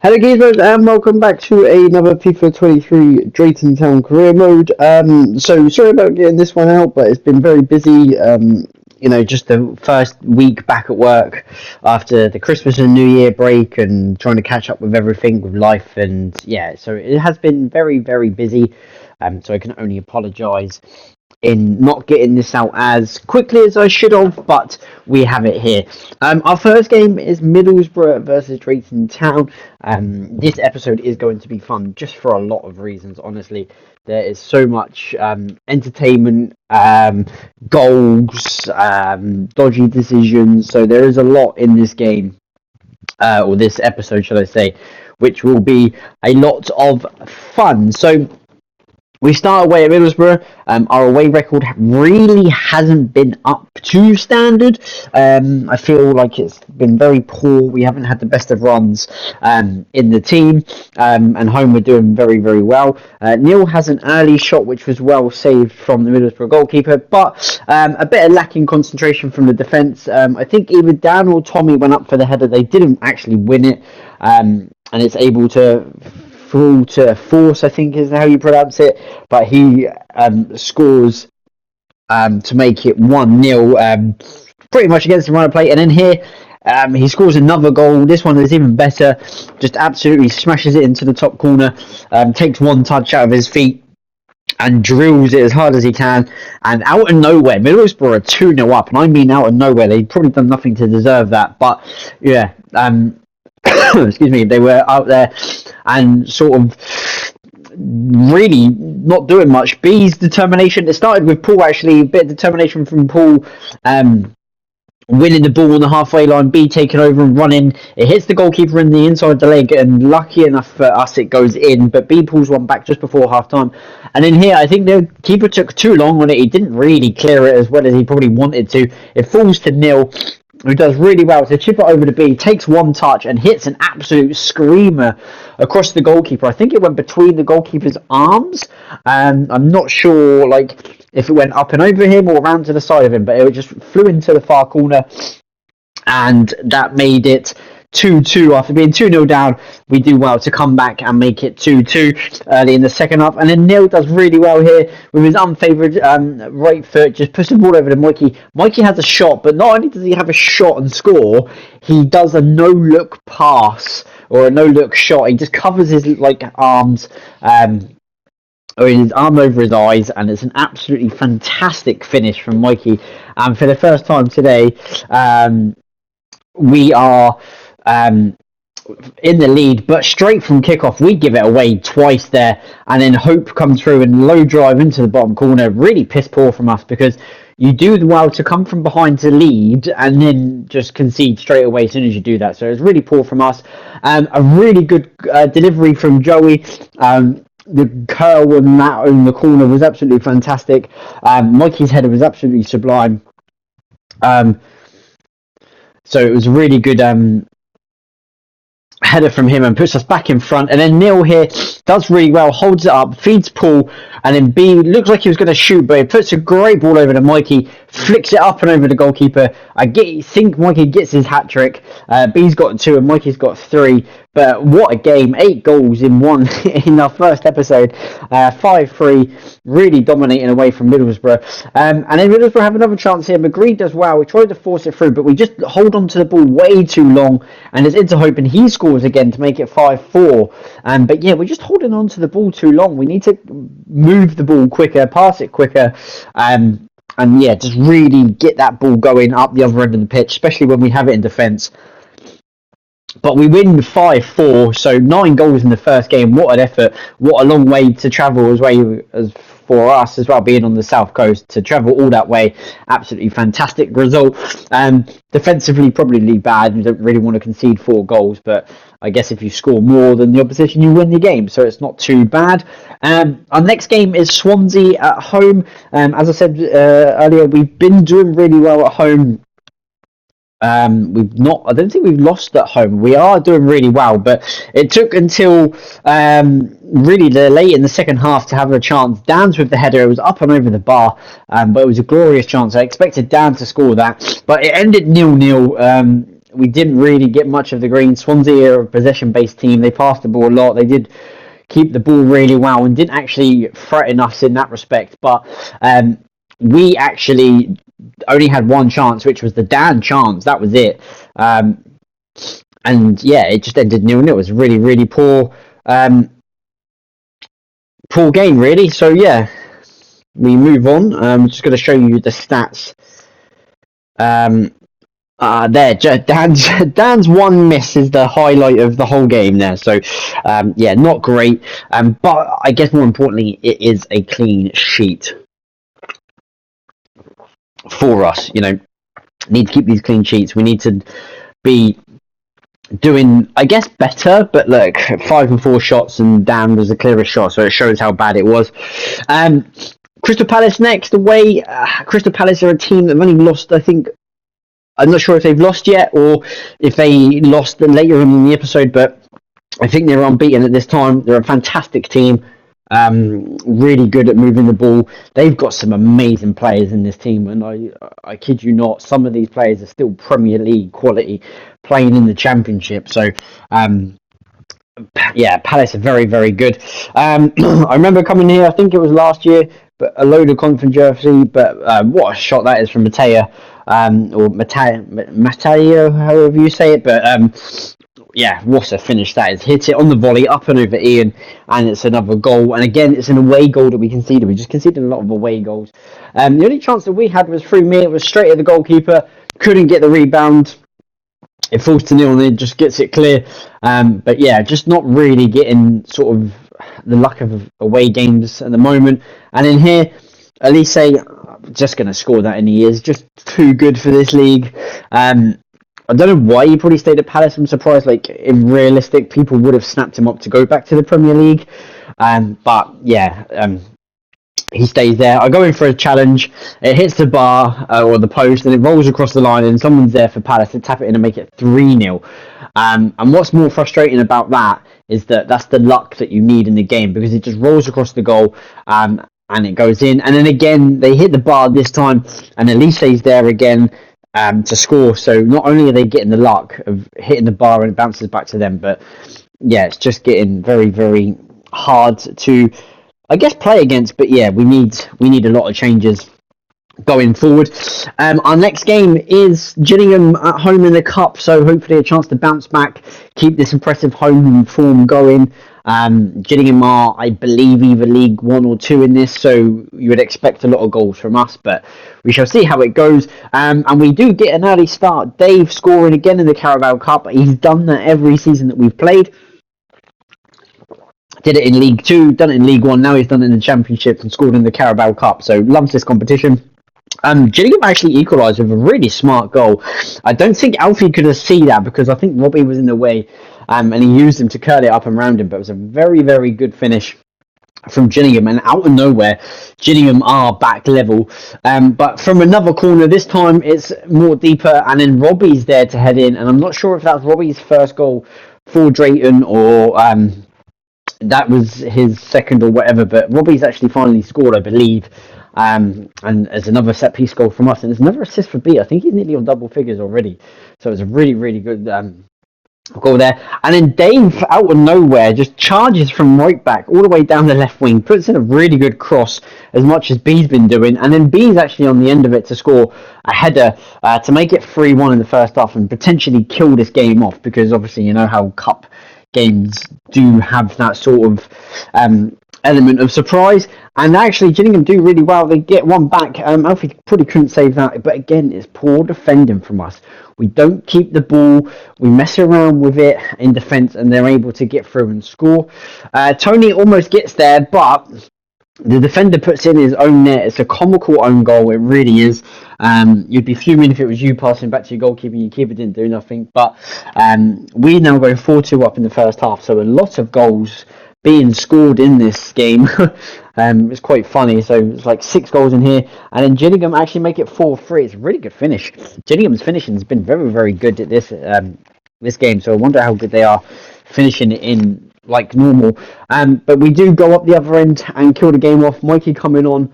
Hello gamers and welcome back to another FIFA 23 Drayton Town career mode. So sorry about getting this one out, but it's been very busy. Just the first week back at work after the Christmas and New Year break and trying to catch up with everything with life, and yeah, so it has been very, very busy. So I can only apologise in not getting this out as quickly as I should have, but we have it here. Our first game is Middlesbrough versus Drayton Town. This episode is going to be fun just for a lot of reasons, honestly. There is so much entertainment, goals, dodgy decisions, so there is a lot in this game, or this episode, should I say, which will be a lot of fun. So we start away at Middlesbrough. Our away record really hasn't been up to standard. I feel like it's been very poor. We haven't had the best of runs in the team, and home we're doing very, very well. Neil has an early shot which was well saved from the Middlesbrough goalkeeper, but a bit of lacking concentration from the defence. I think either Dan or Tommy went up for the header. They didn't actually win it, and it's able to fall to force, I think is how you pronounce it, but he scores to make it 1-0, pretty much against the run of play. And then here he scores another goal. This one is even better, just absolutely smashes it into the top corner, takes one touch out of his feet and drills it as hard as he can, and out of nowhere Middlesbrough are 2-0 up, and I mean out of nowhere. They've probably done nothing to deserve that, but yeah, excuse me, they were out there and sort of really not doing much. B's determination, it started with Paul, actually, a bit of determination from Paul, winning the ball on the halfway line, B taking over and running. It hits the goalkeeper in the inside the leg, and lucky enough for us it goes in, but B pulls one back just before half time. And in here I think the keeper took too long on it. He didn't really clear it as well as he probably wanted to. It falls to Neil, who does really well to chip it over to B, takes one touch and hits an absolute screamer across the goalkeeper. I think it went between the goalkeeper's arms, and I'm not sure if it went up and over him or around to the side of him, but it just flew into the far corner, and that made it 2-2. After being 2-0 down, we do well to come back and make it 2-2 early in the second half. And then Neil does really well here with his unfavoured right foot, just puts the ball over to Mikey. Mikey has a shot, but not only does he have a shot and score, he does a no-look pass or a no-look shot. He just covers his arms, or his arm over his eyes, and it's an absolutely fantastic finish from Mikey. And for the first time today, we are in the lead, but straight from kickoff we give it away twice there, and then Hope comes through and low drive into the bottom corner. Really piss poor from us, because you do well to come from behind to lead and then just concede straight away as soon as you do that. So it's really poor from us. A really good delivery from Joey. The curl on that in the corner was absolutely fantastic. Mikey's header was absolutely sublime. So it was a really good header from him and puts us back in front. And then Neil here does really well, holds it up, feeds Paul, and then B looks like he was going to shoot, but he puts a great ball over to Mikey, flicks it up and over the goalkeeper. I think Mikey gets his hat-trick. B's got 2 and Mikey's got 3. But what a game, 8 goals in one in our first episode, 5-3, really dominating away from Middlesbrough. And then Middlesbrough have another chance here. McGree does well, we tried to force it through, but we just hold on to the ball way too long, and it's into Hope, and he scores again to make it 5-4. But yeah, we're just holding on to the ball too long. We need to move the ball quicker, pass it quicker, and yeah, just really get that ball going up the other end of the pitch, especially when we have it in defence. But we win 5-4, so 9 goals in the first game. What an effort. What a long way to travel as for us as well, being on the south coast, to travel all that way. Absolutely fantastic result. Defensively, probably bad. We don't really want to concede 4 goals, but I guess if you score more than the opposition, you win the game, so it's not too bad. Our next game is Swansea at home. As I said earlier, we've been doing really well at home. I don't think we've lost at home. We are doing really well, but it took until really late in the second half to have a chance. Dan's with the header, it was up and over the bar, but it was a glorious chance. I expected Dan to score that, but it ended 0-0. we didn't really get much of the green. Swansea are a possession-based team. They passed the ball a lot. They did keep the ball really well and didn't actually threaten us in that respect. But we actually only had one chance, which was the Dan chance. That was it. And yeah, it just ended 0-0. It was really, really poor game, really. So yeah, we move on. I'm just going to show you the stats. Dan's one miss is the highlight of the whole game there. So yeah, not great. But I guess more importantly, it is a clean sheet for us. You know, need to keep these clean sheets. We need to be doing, I guess, better. But look, 5 and 4 shots, and Dan was the clearest shot, so it shows how bad it was. Crystal Palace next away. Crystal Palace are a team that have only lost, I think. I'm not sure if they've lost yet or if they lost later in the episode, but I think they're unbeaten at this time. They're a fantastic team, really good at moving the ball. They've got some amazing players in this team, and I kid you not, some of these players are still Premier League quality playing in the Championship. So, yeah, Palace are very, very good. I remember coming here, I think it was last year, but a load of controversy, but what a shot that is from Mateo. Or Mateo, however you say it, but yeah, what a finish that is. Hit it on the volley, up and over Ian, and it's another goal. And again, it's an away goal that we conceded. We just conceded a lot of away goals. The only chance that we had was through me. It was straight at the goalkeeper. Couldn't get the rebound. It falls to 0 and it just gets it clear. But yeah, just not really getting sort of the luck of away games at the moment. And in here, Elise, just going to score that, and he is just too good for this league. I don't know why he probably stayed at Palace. I'm surprised. Like, in realistic, people would have snapped him up to go back to the Premier League. But yeah, he stays there. I go in for a challenge. It hits the bar or the post, and it rolls across the line, and someone's there for Palace to tap it in and make it 3-0. And what's more frustrating about that is that that's the luck that you need in the game, because it just rolls across the goal. And it goes in, and then again they hit the bar this time, and Elise's there again to score. So not only are they getting the luck of hitting the bar and it bounces back to them, but yeah, it's just getting very, very hard to, I guess, play against. But yeah, we need a lot of changes going forward. Our next game is Gillingham at home in the cup, so hopefully a chance to bounce back, keep this impressive home form going. Gillingham are, I believe, either League 1 or 2 in this, so you would expect a lot of goals from us, but we shall see how it goes. And we do get an early start. Dave scoring again in the Carabao Cup. He's done that every season that we've played. Did it in League 2, done it in League 1, now he's done it in the Championship and scored in the Carabao Cup, so loves this competition. Gillingham actually equalised with a really smart goal. I don't think Alfie could have seen that, because I think Robbie was in the way, and he used him to curl it up and round him. But it was a very, very good finish from Gillingham, and out of nowhere, Gillingham are back level. But from another corner, this time it's more deeper, and then Robbie's there to head in, and I'm not sure if that's Robbie's first goal for Drayton or that was his second or whatever, but Robbie's actually finally scored, I believe. And there's another set piece goal from us, and there's another assist for B. I think he's nearly on double figures already, so it's a really, really good goal there. And then Dave, out of nowhere, just charges from right back all the way down the left wing, puts in a really good cross, as much as B's been doing, and then B's actually on the end of it to score a header to make it 3-1 in the first half and potentially kill this game off, because obviously you know how cup games do have that sort of element of surprise. And actually Gillingham do really well. They get one back. Alfie probably couldn't save that, but again, it's poor defending from us. We don't keep the ball, we mess around with it in defence, and they're able to get through and score. Tony almost gets there, but the defender puts in his own net. It's a comical own goal, it really is. You'd be fuming if it was you passing back to your goalkeeper and your keeper didn't do nothing. But we now go 4-2 up in the first half, so a lot of goals being scored in this game. It's quite funny. So it's like 6 goals in here, and then Gillingham actually make it 4-3. It's a really good finish. Gillingham's finishing has been very, very good at this game, so I wonder how good they are finishing it in like normal. But we do go up the other end and kill the game off. Mikey coming on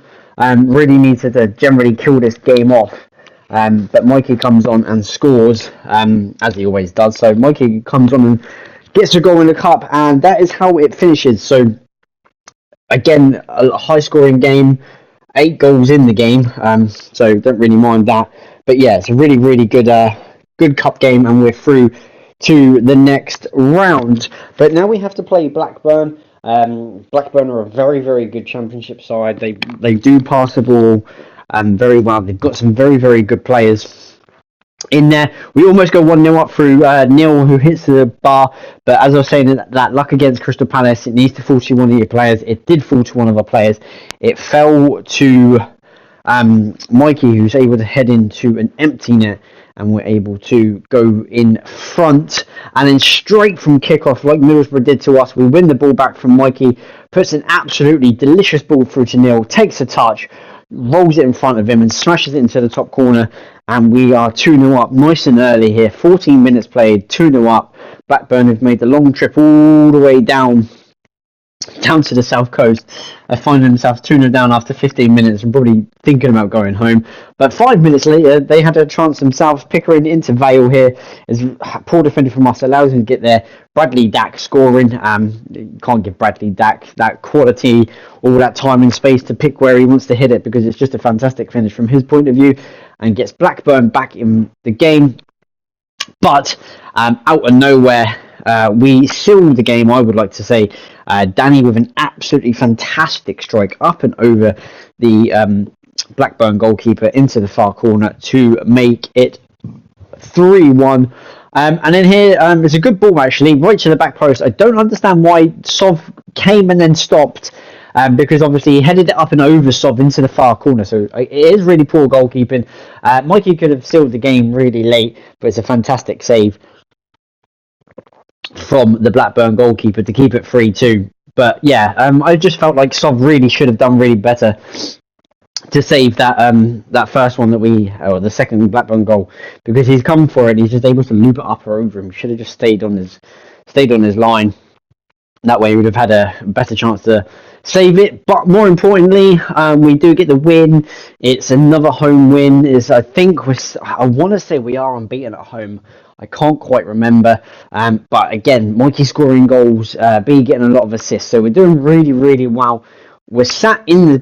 really needs to generally kill this game off. but Mikey comes on and scores, as he always does. So Mikey comes on and gets a goal in the cup, and that is how it finishes. So again, a high-scoring game, 8 goals in the game, so don't really mind that. But yeah, it's a really, really good cup game, and we're through to the next round. But now we have to play Blackburn. Blackburn are a very, very good championship side. They do pass the ball very well. They've got some very, very good players in there. We almost go 1-0 up through Neil, who hits the bar, but as I was saying, that luck against Crystal Palace, it needs to fall to one of your players. It did fall to one of our players. It fell to Mikey, who's able to head into an empty net, and we're able to go in front, and then straight from kickoff, like Middlesbrough did to us, we win the ball back from Mikey, puts an absolutely delicious ball through to Neil, takes a touch, rolls it in front of him and smashes it into the top corner, and we are 2-0 up nice and early here. 14 minutes played, 2-0 up. Blackburn have made the long trip all the way down to the south coast, finding themselves 2-0 down after 15 minutes and probably thinking about going home. But 5 minutes later, they had a chance themselves. Pickering into Vale here, as poor defender from us allows him to get there. Bradley Dack scoring. You can't give Bradley Dack that quality, all that time and space to pick where he wants to hit it, because it's just a fantastic finish from his point of view, and gets Blackburn back in the game. But out of nowhere, we sealed the game, I would like to say. Danny with an absolutely fantastic strike up and over the Blackburn goalkeeper into the far corner to make it 3-1. And then here, it's a good ball actually, right to the back post. I don't understand why Sov came and then stopped, because obviously he headed it up and over Sov into the far corner. So it is really poor goalkeeping. Mikey could have sealed the game really late, but it's a fantastic save from the Blackburn goalkeeper to keep it 3-2. But yeah, I just felt like Sov really should have done really better to save that first one or the second Blackburn goal, because he's come for it. He's just able to loop it up or over him. He should have just stayed on his line. That way, he would have had a better chance to save it. But more importantly, we do get the win. It's another home win. I want to say we are unbeaten at home. I can't quite remember. But again, Mikey scoring goals, B getting a lot of assists. So we're doing really, really well. We're sat in the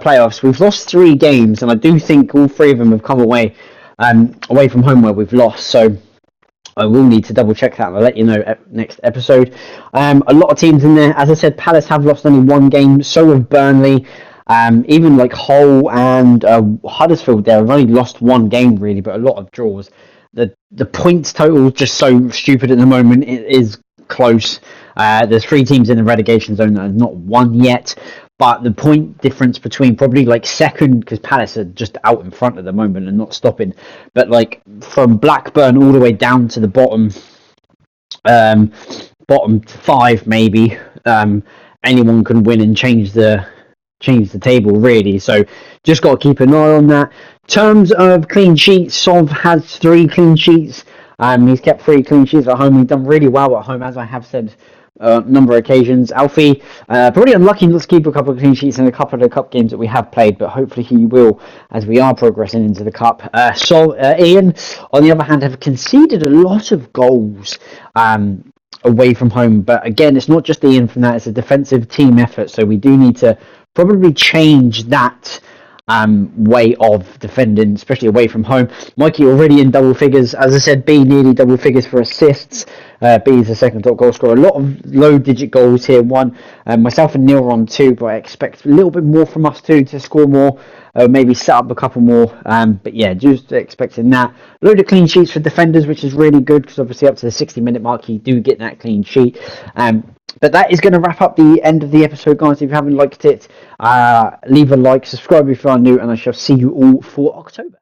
playoffs. We've lost 3 games, and I do think all 3 of them have come away from home where we've lost. So I will need to double check that, and I'll let you know next episode. A lot of teams in there. As I said, Palace have lost only 1 game. So have Burnley. Even like Hull and Huddersfield there have only lost 1 game really, but a lot of draws. The points total is just so stupid at the moment. It is close. There's 3 teams in the relegation zone that have not won yet. But the point difference between probably like second, because Palace are just out in front at the moment and not stopping, but like from Blackburn all the way down to the bottom 5 maybe, anyone can win and change the table really. So just got to keep an eye on that. Terms of clean sheets, Sov has 3 clean sheets. He's kept 3 clean sheets at home. He's done really well at home, as I have said number of occasions. Alfie, probably unlucky not to keep a couple of clean sheets in a couple of the cup games that we have played, but hopefully he will as we are progressing into the cup. Ian, on the other hand, have conceded a lot of goals away from home, but again, it's not just Ian from that, it's a defensive team effort, so we do need to probably change that way of defending, especially away from home. Mikey already in double figures. As I said, B nearly double figures for assists. B is the second top goal scorer. A lot of low digit goals here. 1. Myself and Neil are on 2, but I expect a little bit more from us too to score more. Maybe set up a couple more. But yeah, just expecting that. Load of clean sheets for defenders, which is really good, because obviously up to the 60-minute mark you do get that clean sheet. But that is going to wrap up the end of the episode, guys. If you haven't liked it, leave a like, subscribe if you are new, and I shall see you all for October.